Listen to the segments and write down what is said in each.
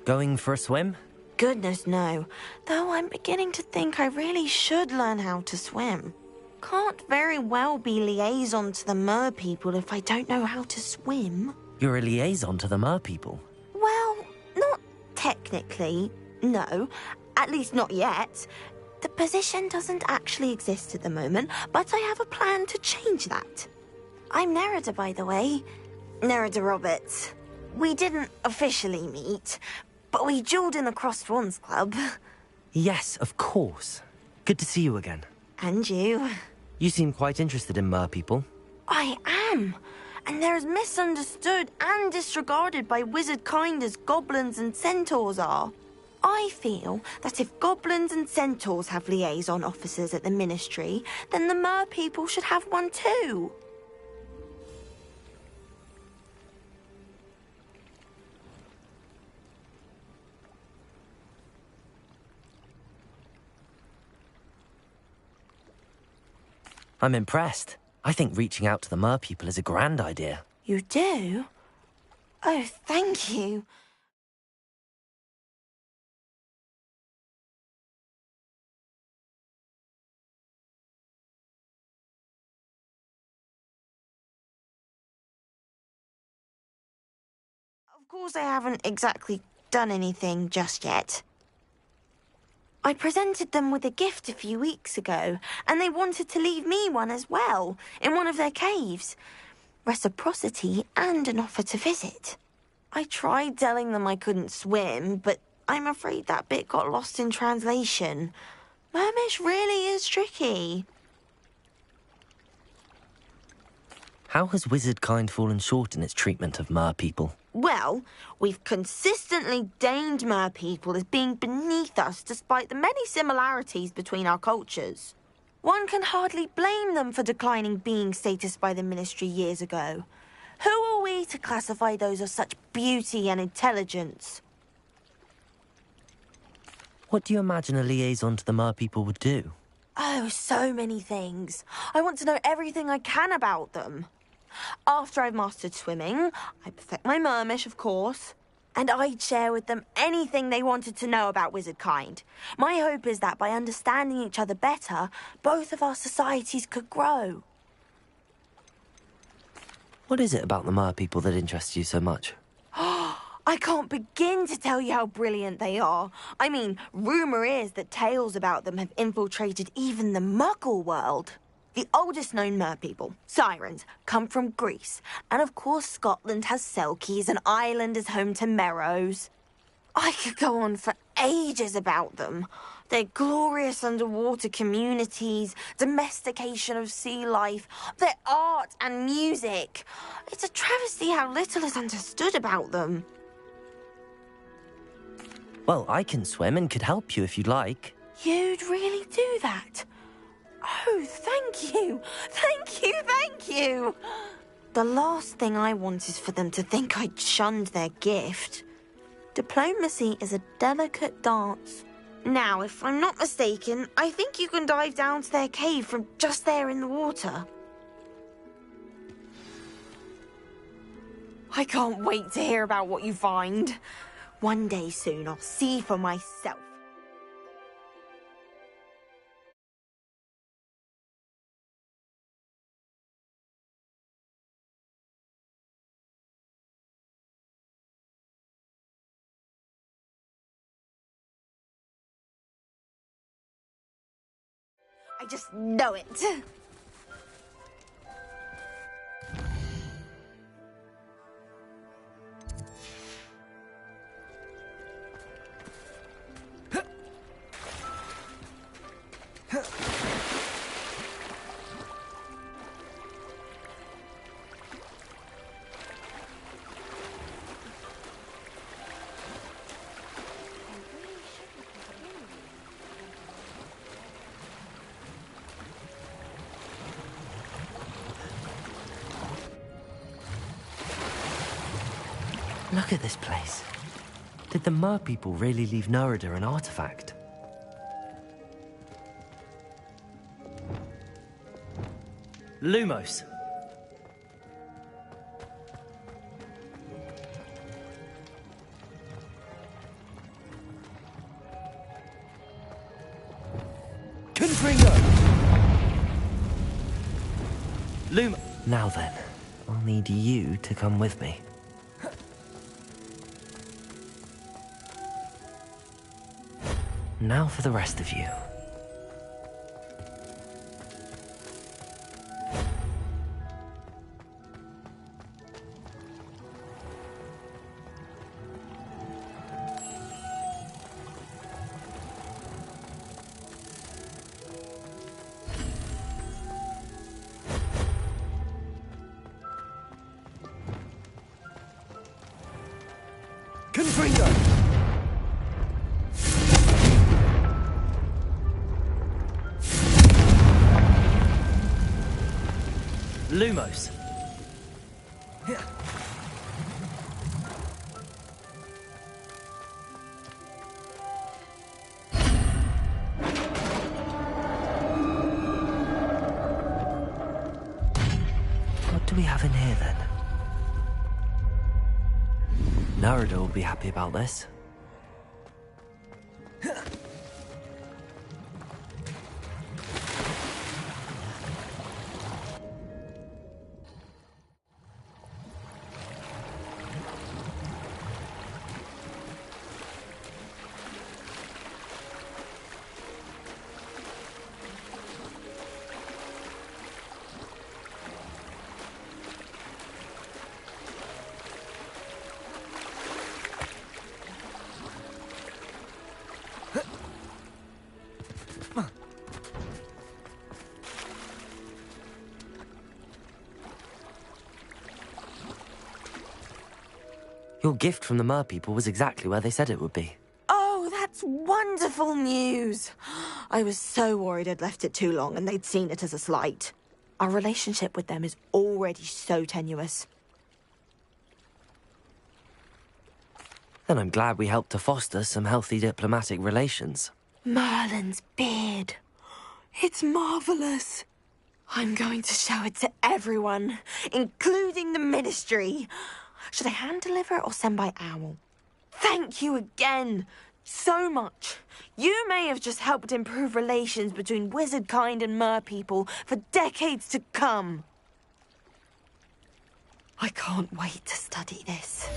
Going for a swim? Goodness, no. Though I'm beginning to think I really should learn how to swim. Can't very well be liaison to the mer people if I don't know how to swim. You're a liaison to the mer people? Well, not technically, no. At least not yet. The position doesn't actually exist at the moment, but I have a plan to change that. I'm Nerida, by the way. Nerida Roberts. We didn't officially meet, but we duelled in the Crossed Wands Club. Yes, of course. Good to see you again. And you. You seem quite interested in mer people. I am. And they're as misunderstood and disregarded by wizard kind as goblins and centaurs are. I feel that if goblins and centaurs have liaison officers at the Ministry, then the mer people should have one too. I'm impressed. I think reaching out to the mer people is a grand idea. You do? Oh, thank you. Of course, I haven't exactly done anything just yet. I presented them with a gift a few weeks ago, and they wanted to leave me one as well, in one of their caves. Reciprocity and an offer to visit. I tried telling them I couldn't swim, but I'm afraid that bit got lost in translation. Mermish really is tricky. How has wizard kind fallen short in its treatment of mer people? Well, we've consistently deigned mer people as being beneath us despite the many similarities between our cultures. One can hardly blame them for declining being status by the Ministry years ago. Who are we to classify those of such beauty and intelligence? What do you imagine a liaison to the mer people would do? Oh, so many things. I want to know everything I can about them. After I've mastered swimming, I perfect my mermish, of course, and I'd share with them anything they wanted to know about wizard kind. My hope is that by understanding each other better, both of our societies could grow. What is it about the mer people that interests you so much? I can't begin to tell you how brilliant they are. I mean, rumour is that tales about them have infiltrated even the Muggle world. The oldest known mer people, sirens, come from Greece. And of course Scotland has Selkies and Ireland is home to Merrows. I could go on for ages about them. Their glorious underwater communities, domestication of sea life, their art and music. It's a travesty how little is understood about them. Well, I can swim and could help you if you'd like. You'd really do that? Oh, thank you! Thank you, thank you! The last thing I want is for them to think I'd shunned their gift. Diplomacy is a delicate dance. Now, if I'm not mistaken, I think you can dive down to their cave from just there in the water. I can't wait to hear about what you find. One day soon, I'll see for myself. I just know it. Look at this place. Did the mer people really leave Nerida an artifact? Lumos. Confringo! Luma... Now then, I'll need you to come with me. Now for the rest of you. Confringo! Lumos. What do we have in here then? Narada will be happy about this. Your gift from the Mer people was exactly where they said it would be. Oh, that's wonderful news. I was so worried I'd left it too long and they'd seen it as a slight. Our relationship with them is already so tenuous. Then I'm glad we helped to foster some healthy diplomatic relations. Merlin's beard. It's marvelous. I'm going to show it to everyone, including the Ministry. Should I hand deliver it or send by owl? Thank you again. So much. You may have just helped improve relations between wizard kind and mer people for decades to come. I can't wait to study this.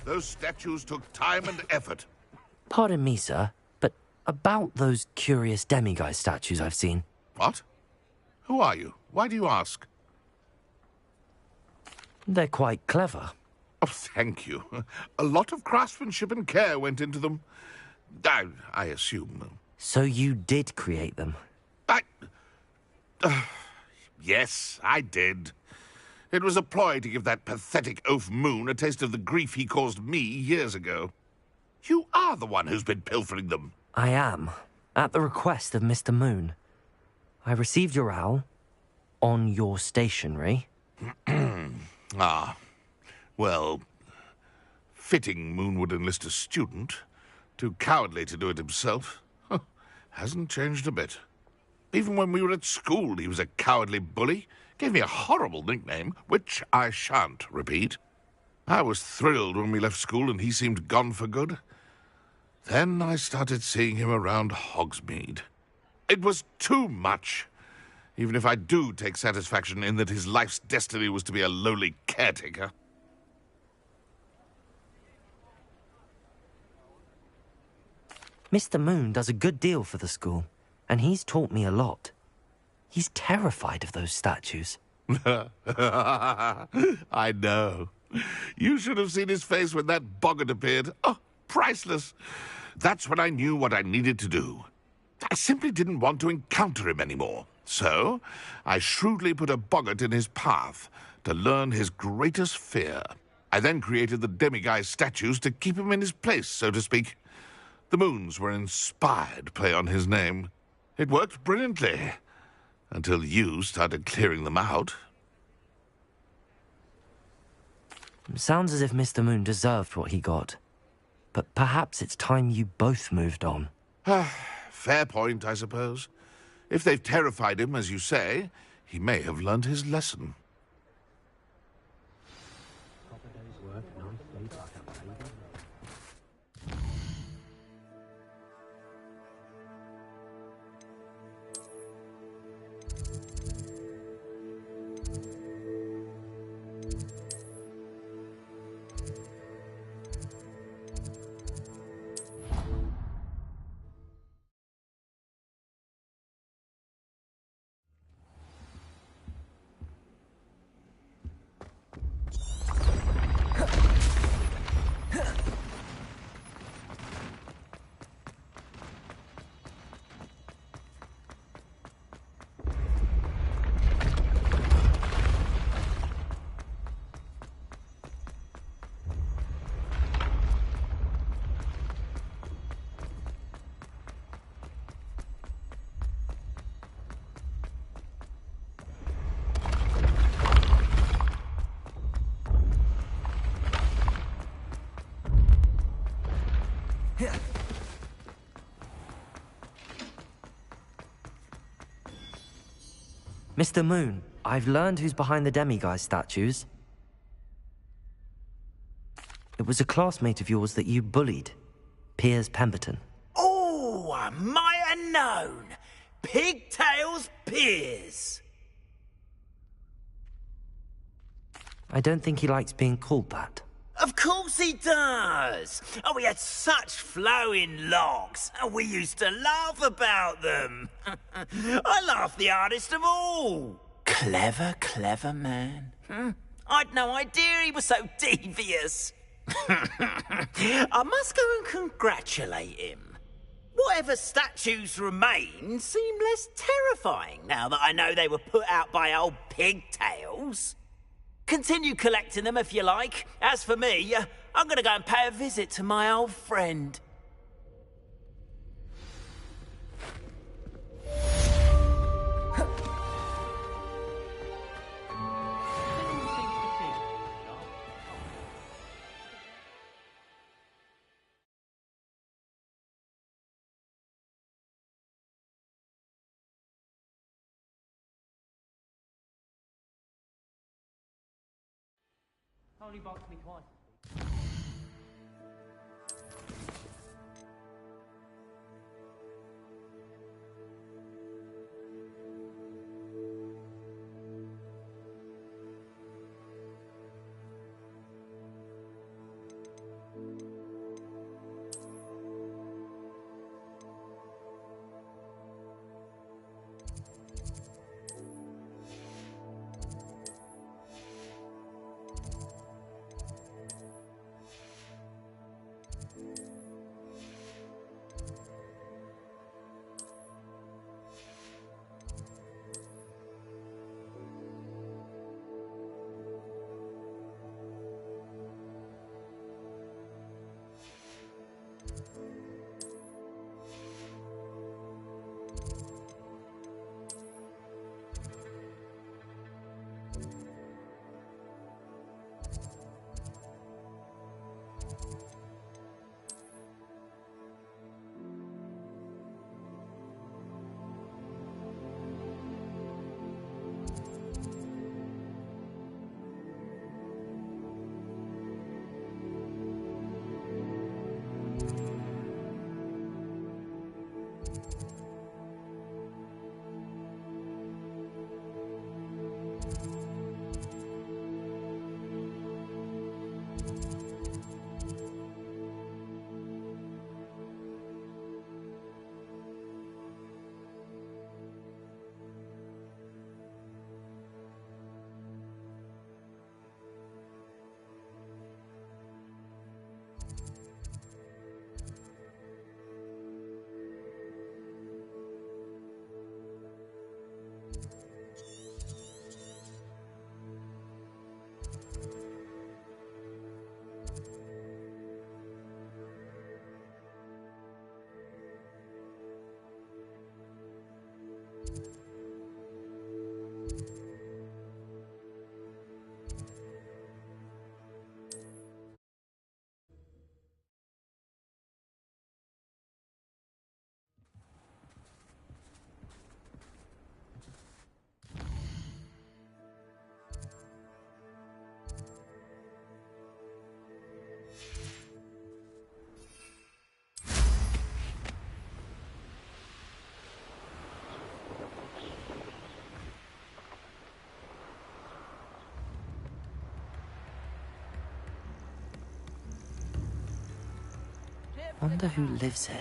Those statues took time and effort. Pardon me, sir, but about those curious demiguise statues I've seen. What? Who are you? Why do you ask? They're quite clever. Oh, thank you. A lot of craftsmanship and care went into them. I assume. So you did create them? Yes, I did. It was a ploy to give that pathetic oaf Moon a taste of the grief he caused me years ago. You are the one who's been pilfering them. I am, at the request of Mr. Moon. I received your owl on your stationery. Ah, well, fitting Moon would enlist a student. Too cowardly to do it himself. Huh, hasn't changed a bit. Even when we were at school, he was a cowardly bully. Gave me a horrible nickname, which I shan't repeat. I was thrilled when we left school and he seemed gone for good. Then I started seeing him around Hogsmeade. It was too much. Even if I do take satisfaction in that his life's destiny was to be a lowly caretaker. Mr. Moon does a good deal for the school, and he's taught me a lot. He's terrified of those statues. I know. You should have seen his face when that boggart appeared. Oh, priceless. That's when I knew what I needed to do. I simply didn't want to encounter him anymore. So, I shrewdly put a boggart in his path to learn his greatest fear. I then created the demiguise statues to keep him in his place, so to speak. The moons were inspired play on his name. It worked brilliantly, until you started clearing them out. Sounds as if Mr. Moon deserved what he got. But perhaps it's time you both moved on. Fair point, I suppose. If they've terrified him, as you say, he may have learned his lesson. Mr. Moon, I've learned who's behind the demiguise statues. It was a classmate of yours that you bullied, Piers Pemberton. Oh, I might have known. Pigtails Piers. I don't think he likes being called that. Of course he does. Oh, we had such flowing locks, and we used to laugh about them. I laughed the hardest of all. Clever, clever man. I'd no idea he was so devious. I must go and congratulate him. Whatever statues remain seem less terrifying now that I know they were put out by old pigtails. Continue collecting them if you like. As for me, I'm gonna go and pay a visit to my old friend. Only boxed me twice. Wonder who lives here.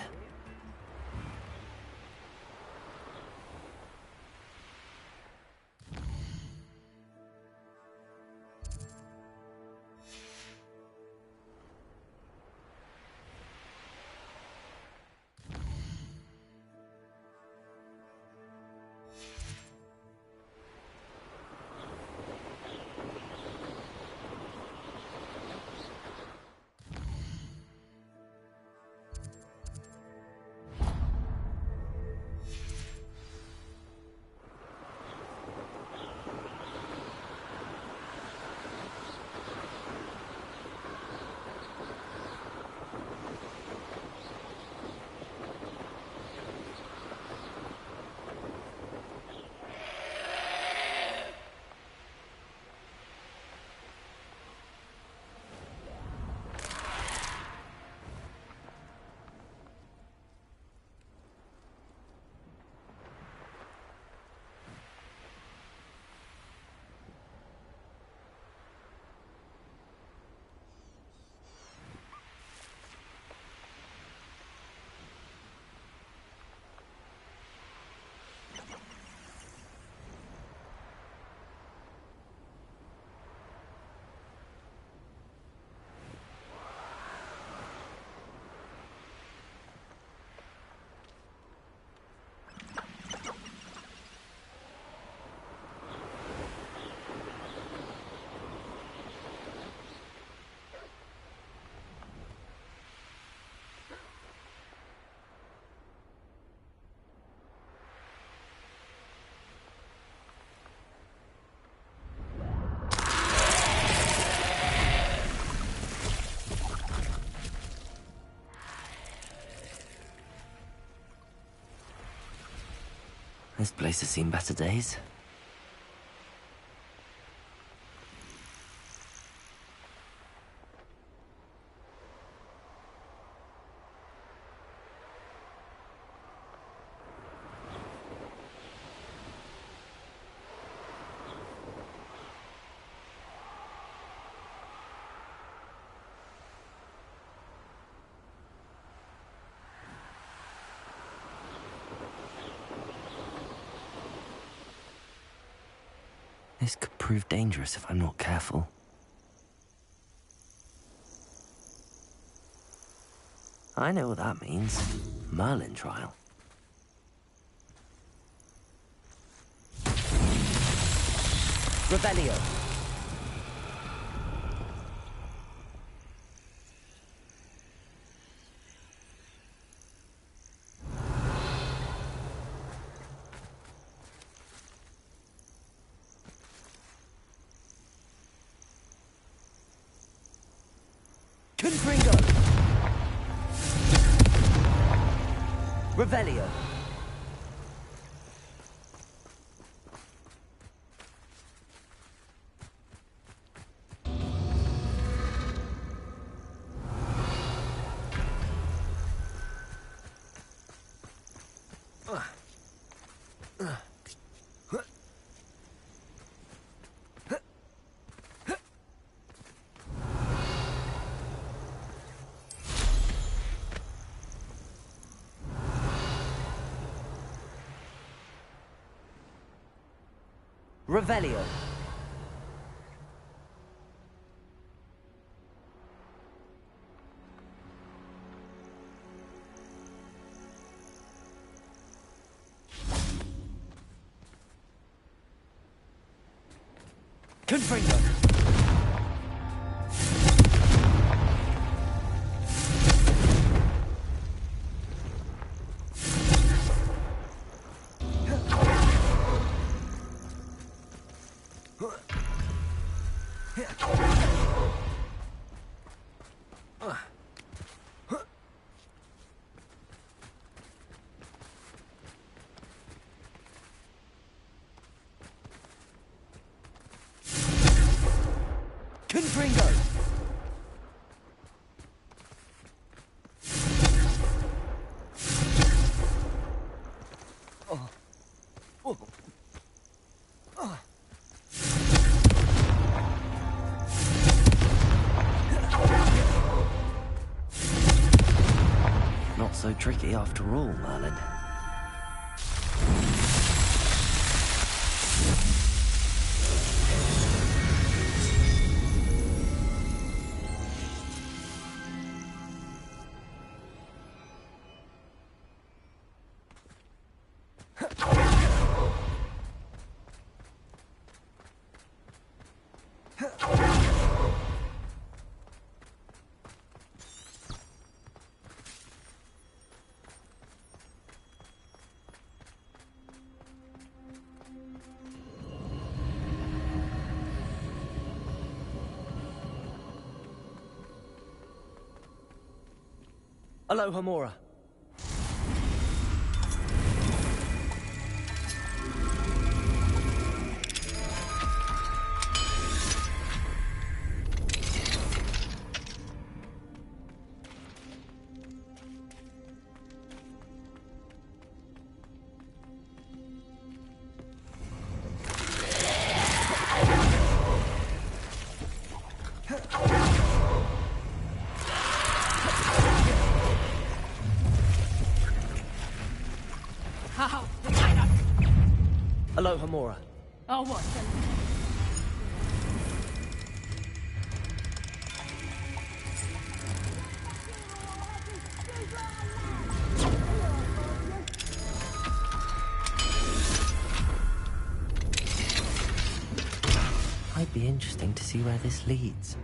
This place has seen better days. This could prove dangerous if I'm not careful. I know what that means. Merlin trial. Revelio. Confringo. Revelio. Revelio. Confringo. not so tricky after all, Merlin. Aloha, Mora. Aloha, Mora. Oh, what? Might be interesting to see where this leads.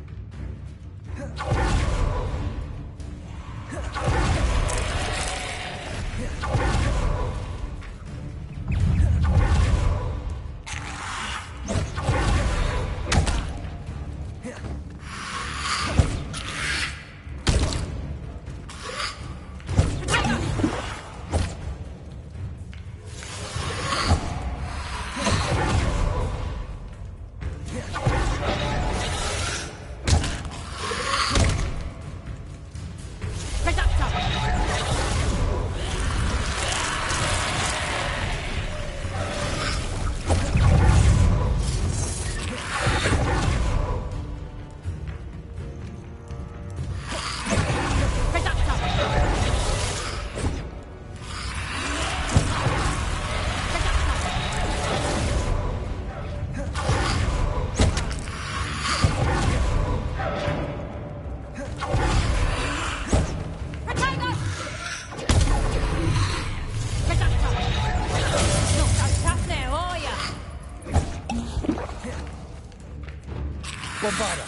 Bombarda.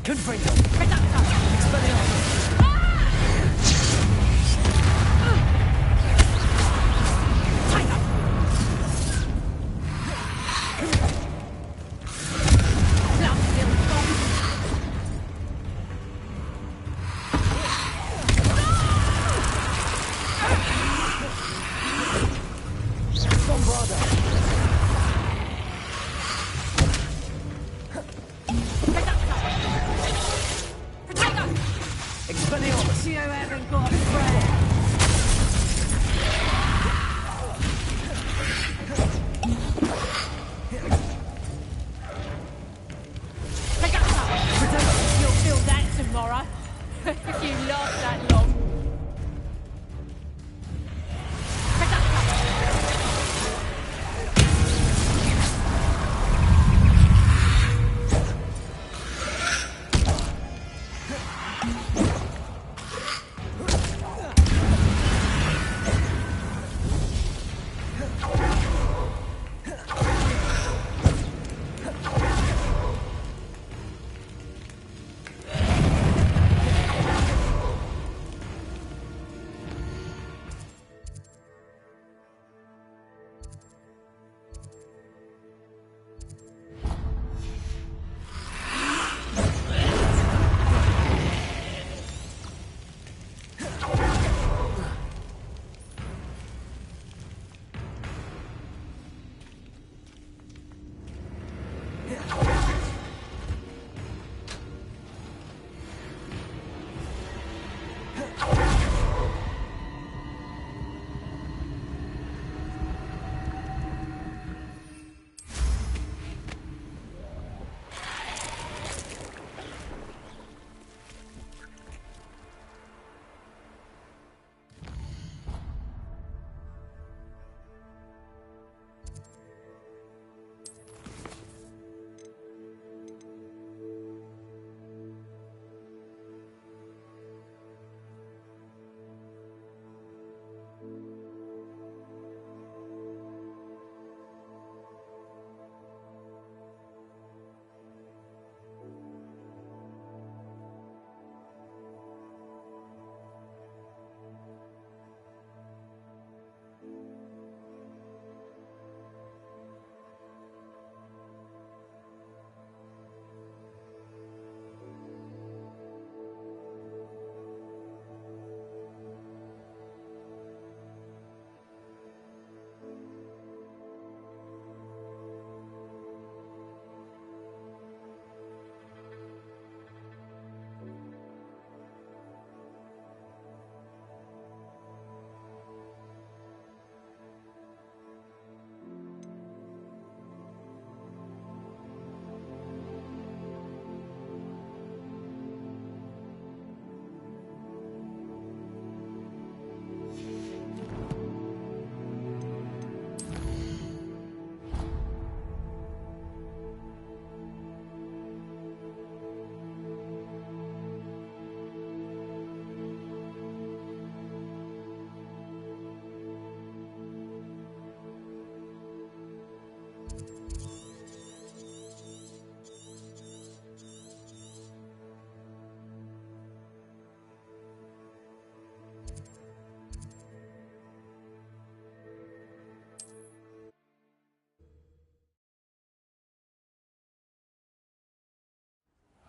Confringo. Expelliarmus. Expelliarmus. You haven't got a friend. You'll feel that tomorrow. If you last that long.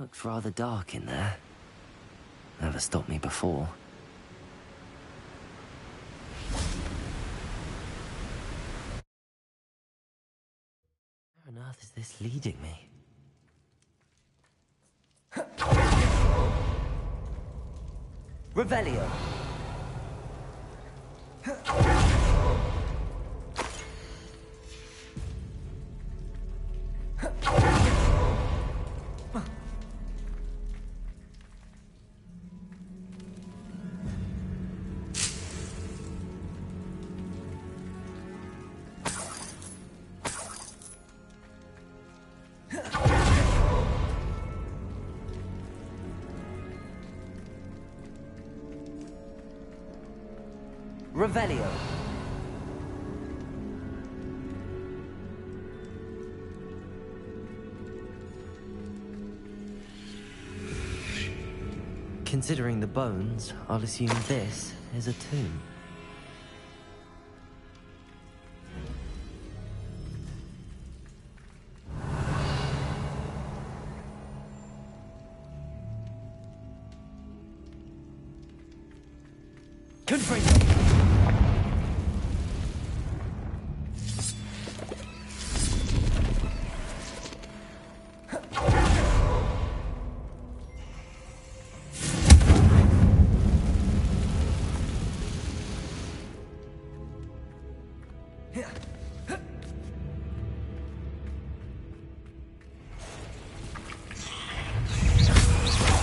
Looks rather dark in there. Never stopped me before. Where on earth is this leading me? Revelio. Revelio. Considering the bones, I'll assume this is a tomb. Confringo.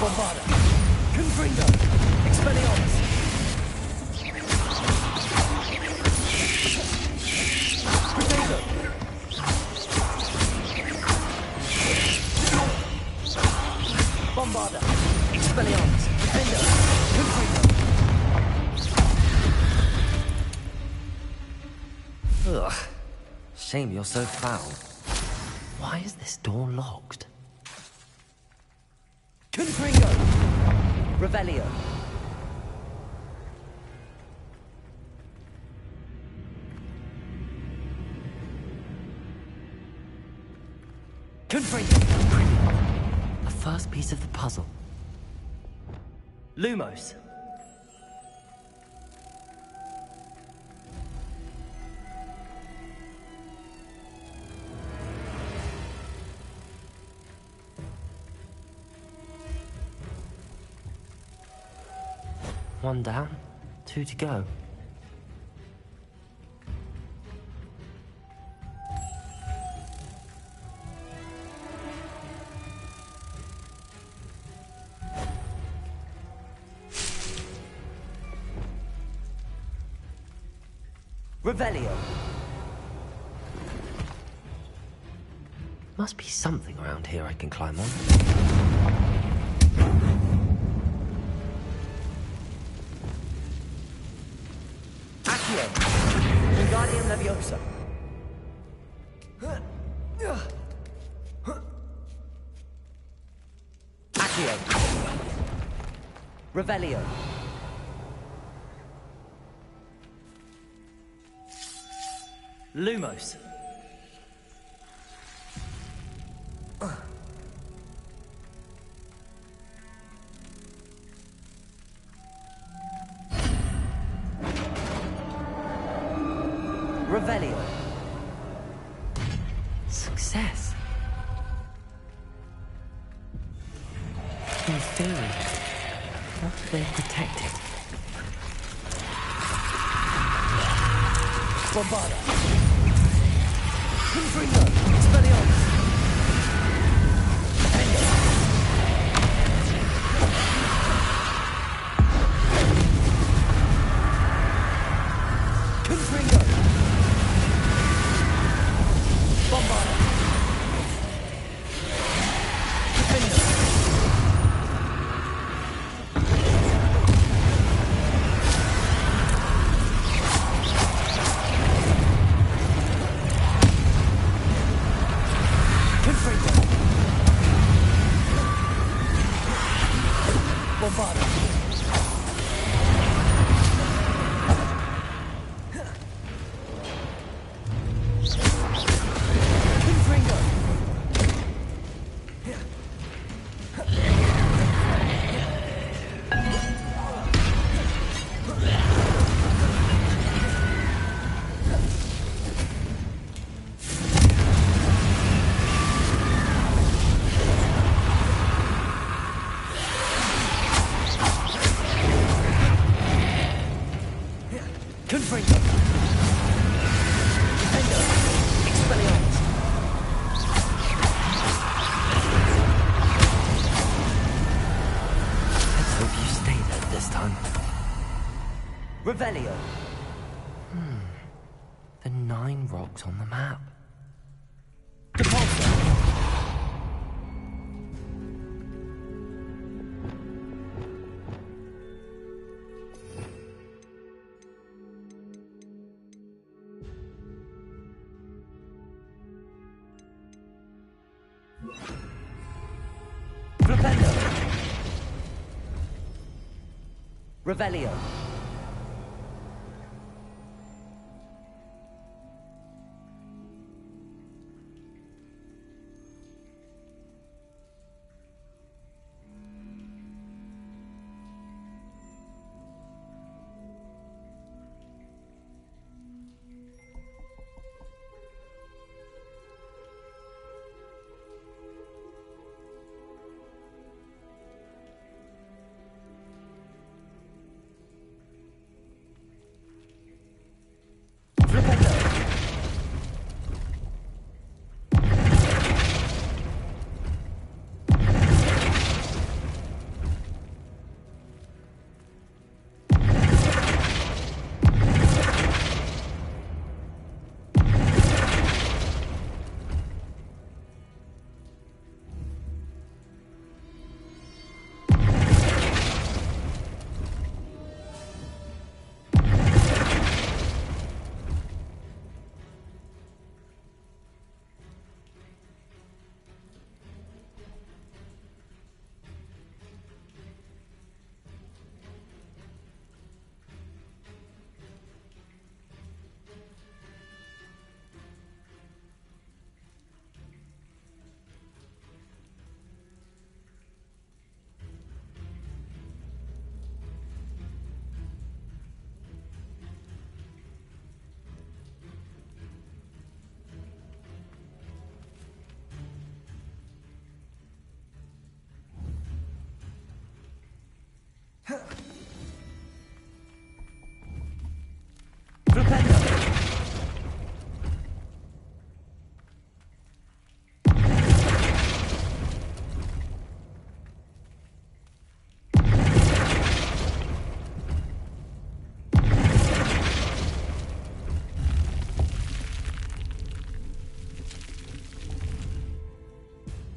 Bombarda. Confringo. Expelliarmus. Potato. Bombarda. Expelliarmus. Defender. Confringo. Ugh. Shame you're so foul. Why is this door locked? Confringo. Revelio. Confringo. The first piece of the puzzle. Lumos. One down, two to go. Revelio. Must be something around here I can climb on. Accio. Wingardium Leviosa. Accio. Revelio. Lumos. Revelio. Success. In theory, what are they protecting? Bombarda. Confringo. Expelliarmus. Defender. Confringo. Bombarda. Defender. Confringo. Bombarda. Confringo. done. Revelio. The 9 rocks on the map. Depulso. Flipendo. Revelio. Flipendo.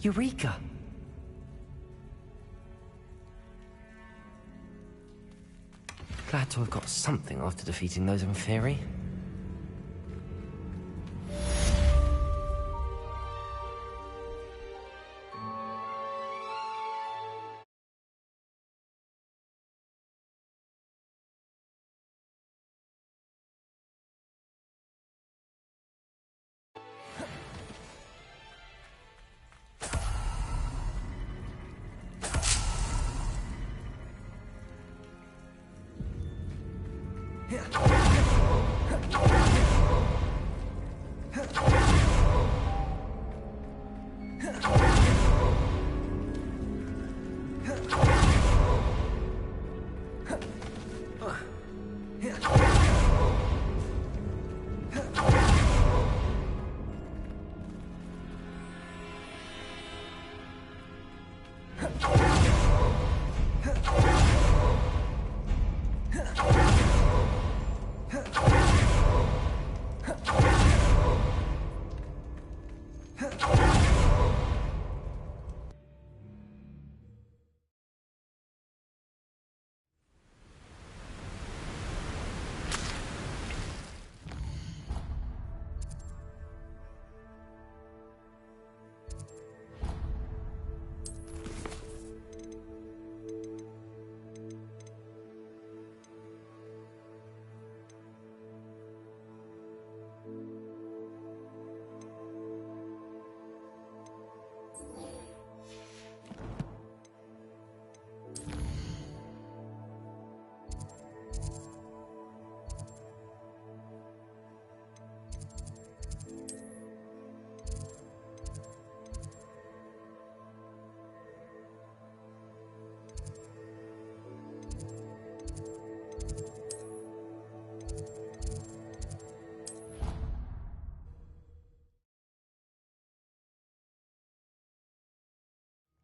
Eureka! Glad to have got something after defeating those in theory.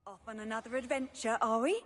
Off on another adventure, are we?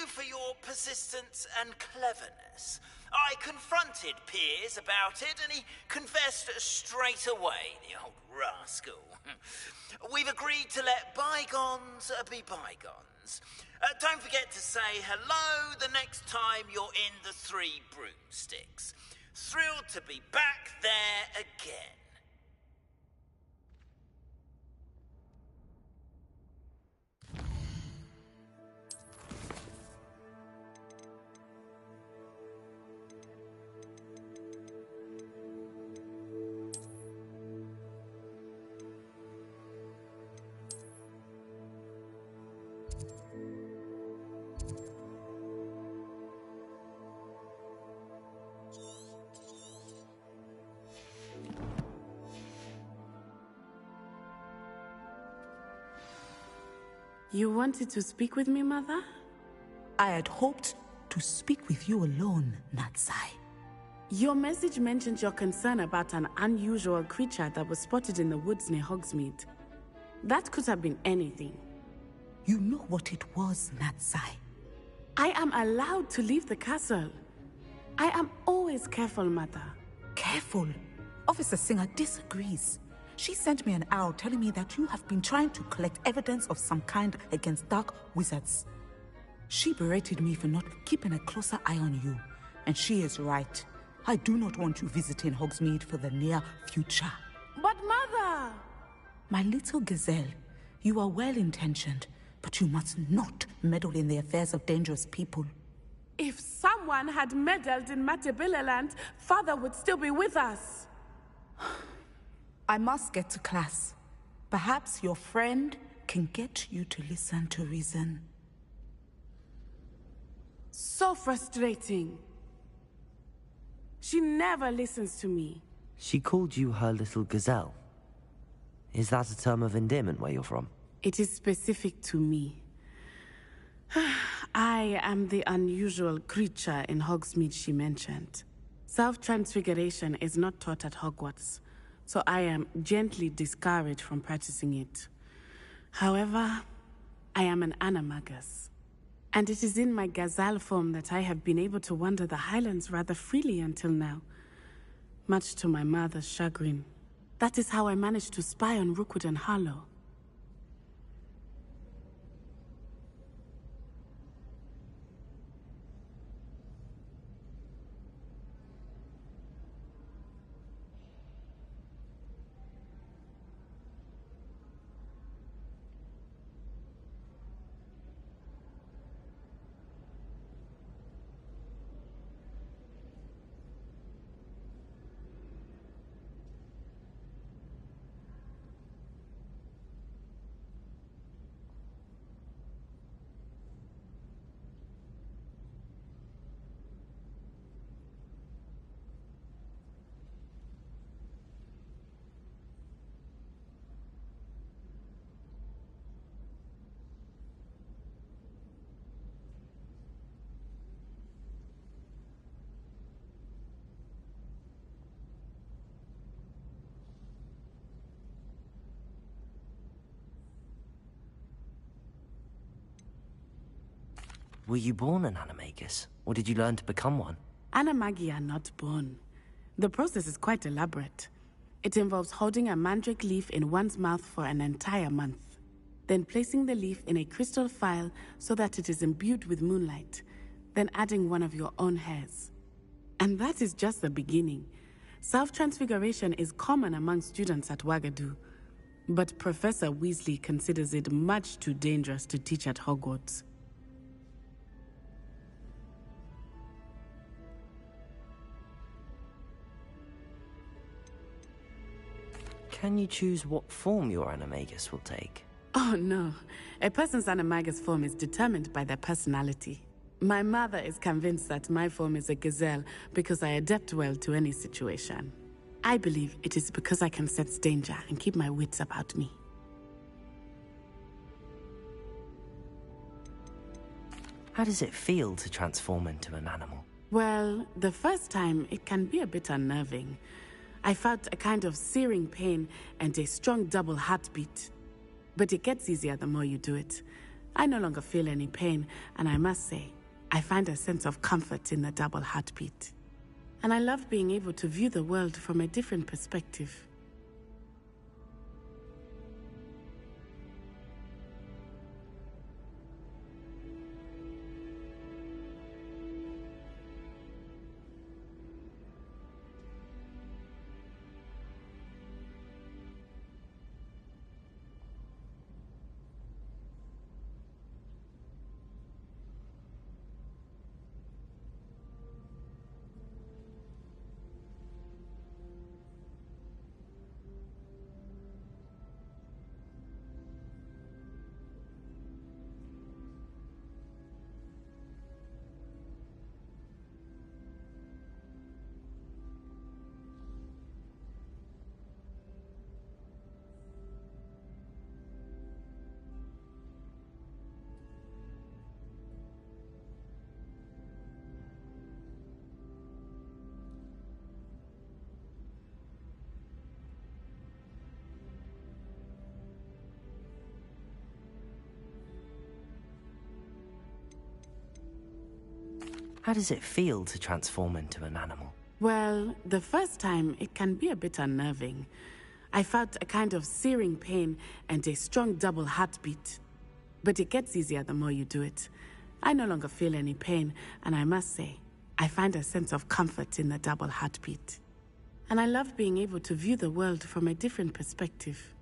you for your persistence and cleverness. I confronted Piers about it, and he confessed straight away, the old rascal. We've agreed to let bygones be bygones. Don't forget to say hello the next time you're in the Three Broomsticks. Thrilled to be back there again. You wanted to speak with me, Mother? I had hoped to speak with you alone, Natsai. Your message mentioned your concern about an unusual creature that was spotted in the woods near Hogsmeade. That could have been anything. You know what it was, Natsai. I am allowed to leave the castle. I am always careful, Mother. Careful? Officer Singer disagrees. She sent me an owl telling me that you have been trying to collect evidence of some kind against dark wizards. She berated me for not keeping a closer eye on you, and she is right. I do not want you visiting Hogsmeade for the near future. But Mother! My little gazelle, you are well-intentioned, but you must not meddle in the affairs of dangerous people. If someone had meddled in Matabeleland, Father would still be with us. I must get to class. Perhaps your friend can get you to listen to reason. So frustrating. She never listens to me. She called you her little gazelle. Is that a term of endearment where you're from? It is specific to me. I am the unusual creature in Hogsmeade she mentioned. Self-transfiguration is not taught at Hogwarts, so I am gently discouraged from practicing it. However, I am an animagus, and it is in my gazelle form that I have been able to wander the Highlands rather freely until now, much to my mother's chagrin. That is how I managed to spy on Rookwood and Harlow. Were you born an animagus, or did you learn to become one? Animagi are not born. The process is quite elaborate. It involves holding a mandrake leaf in one's mouth for an entire month, then placing the leaf in a crystal phial so that it is imbued with moonlight, then adding one of your own hairs. And that is just the beginning. Self-transfiguration is common among students at Wagadu, but Professor Weasley considers it much too dangerous to teach at Hogwarts. Can you choose what form your animagus will take? Oh no, a person's animagus form is determined by their personality. My mother is convinced that my form is a gazelle because I adapt well to any situation. I believe it is because I can sense danger and keep my wits about me. How does it feel to transform into an animal? Well, the first time it can be a bit unnerving. I felt a kind of searing pain and a strong double heartbeat. But it gets easier the more you do it. I no longer feel any pain, and I must say, I find a sense of comfort in the double heartbeat. And I love being able to view the world from a different perspective. How does it feel to transform into an animal? Well, the first time, it can be a bit unnerving. I felt a kind of searing pain and a strong double heartbeat. But it gets easier the more you do it. I no longer feel any pain, and I must say, I find a sense of comfort in the double heartbeat. And I love being able to view the world from a different perspective.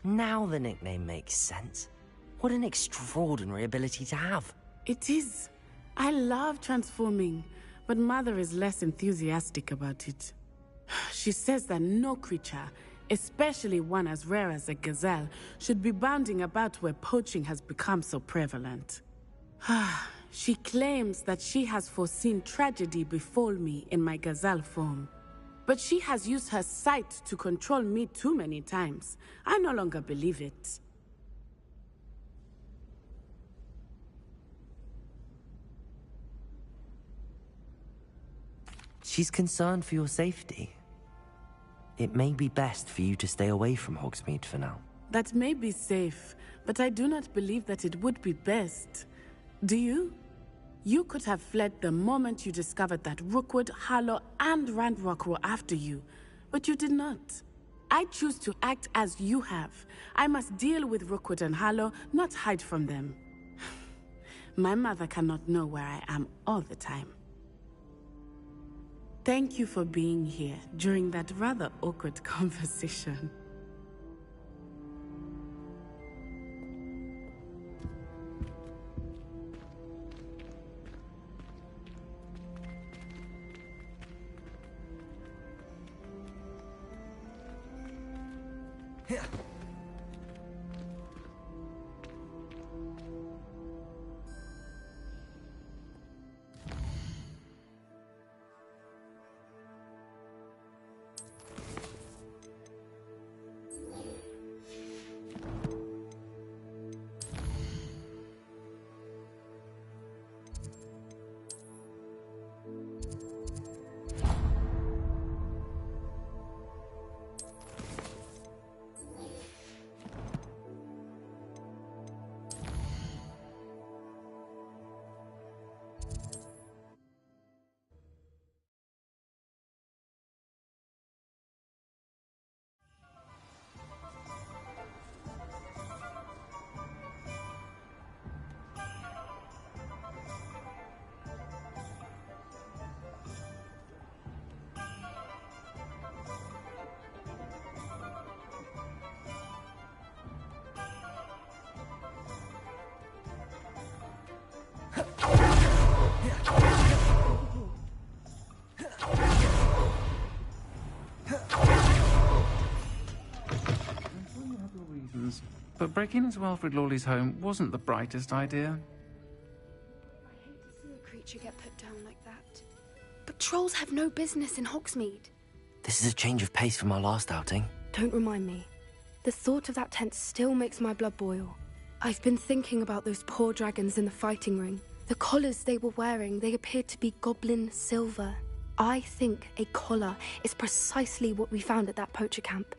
Now the nickname makes sense. What an extraordinary ability to have. It is. I love transforming, but Mother is less enthusiastic about it. She says that no creature, especially one as rare as a gazelle, should be bounding about where poaching has become so prevalent. She claims that she has foreseen tragedy befall me in my gazelle form. But she has used her sight to control me too many times. I no longer believe it. She's concerned for your safety. It may be best for you to stay away from Hogsmeade for now. That may be safe, but I do not believe that it would be best. Do you? You could have fled the moment you discovered that Rookwood, Harlow, and Ranrock were after you, but you did not. I choose to act as you have. I must deal with Rookwood and Harlow, not hide from them. My mother cannot know where I am all the time. Thank you for being here during that rather awkward conversation. But breaking into Alfred Lawley's home wasn't the brightest idea. I hate to see a creature get put down like that. But trolls have no business in Hogsmeade. This is a change of pace from our last outing. Don't remind me. The thought of that tent still makes my blood boil. I've been thinking about those poor dragons in the fighting ring. The collars they were wearing, they appeared to be goblin silver. I think a collar is precisely what we found at that poacher camp.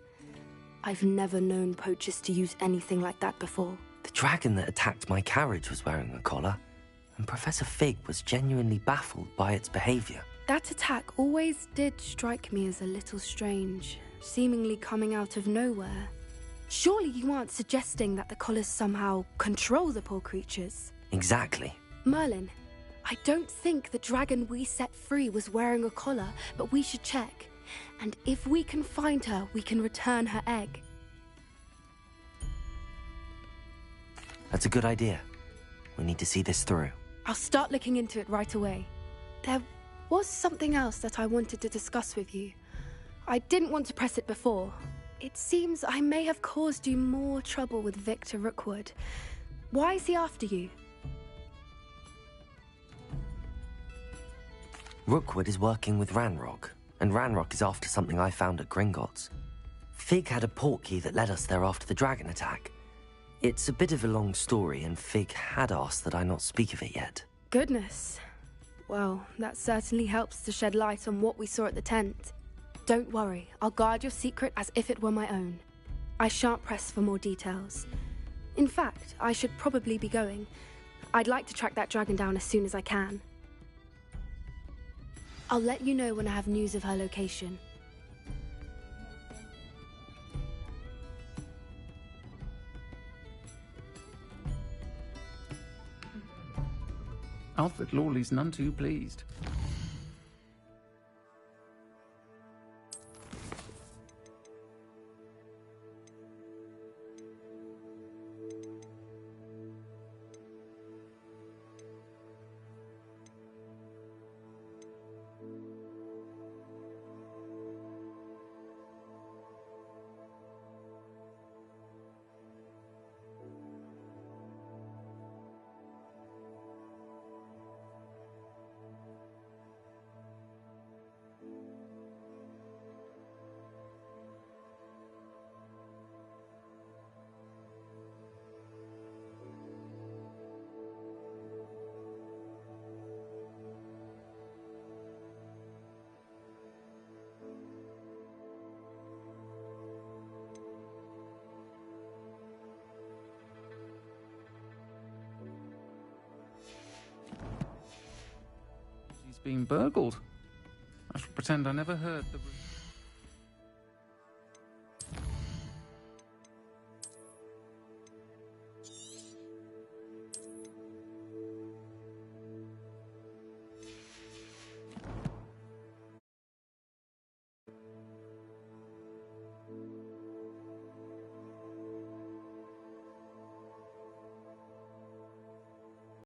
I've never known poachers to use anything like that before. The dragon that attacked my carriage was wearing a collar, and Professor Fig was genuinely baffled by its behavior. That attack always did strike me as a little strange, seemingly coming out of nowhere. Surely you aren't suggesting that the collars somehow control the poor creatures? Exactly. Merlin, I don't think the dragon we set free was wearing a collar, but we should check. And if we can find her, we can return her egg. That's a good idea. We need to see this through. I'll start looking into it right away. There was something else that I wanted to discuss with you. I didn't want to press it before. It seems I may have caused you more trouble with Victor Rookwood. Why is he after you? Rookwood is working with Ranrock, and Ranrock is after something I found at Gringotts. Fig had a portkey that led us there after the dragon attack. It's a bit of a long story, and Fig had asked that I not speak of it yet. Goodness. Well, that certainly helps to shed light on what we saw at the tent. Don't worry, I'll guard your secret as if it were my own. I shan't press for more details. In fact, I should probably be going. I'd like to track that dragon down as soon as I can. I'll let you know when I have news of her location. Alfred Lawley's none too pleased. been burgled. I shall pretend I never heard the...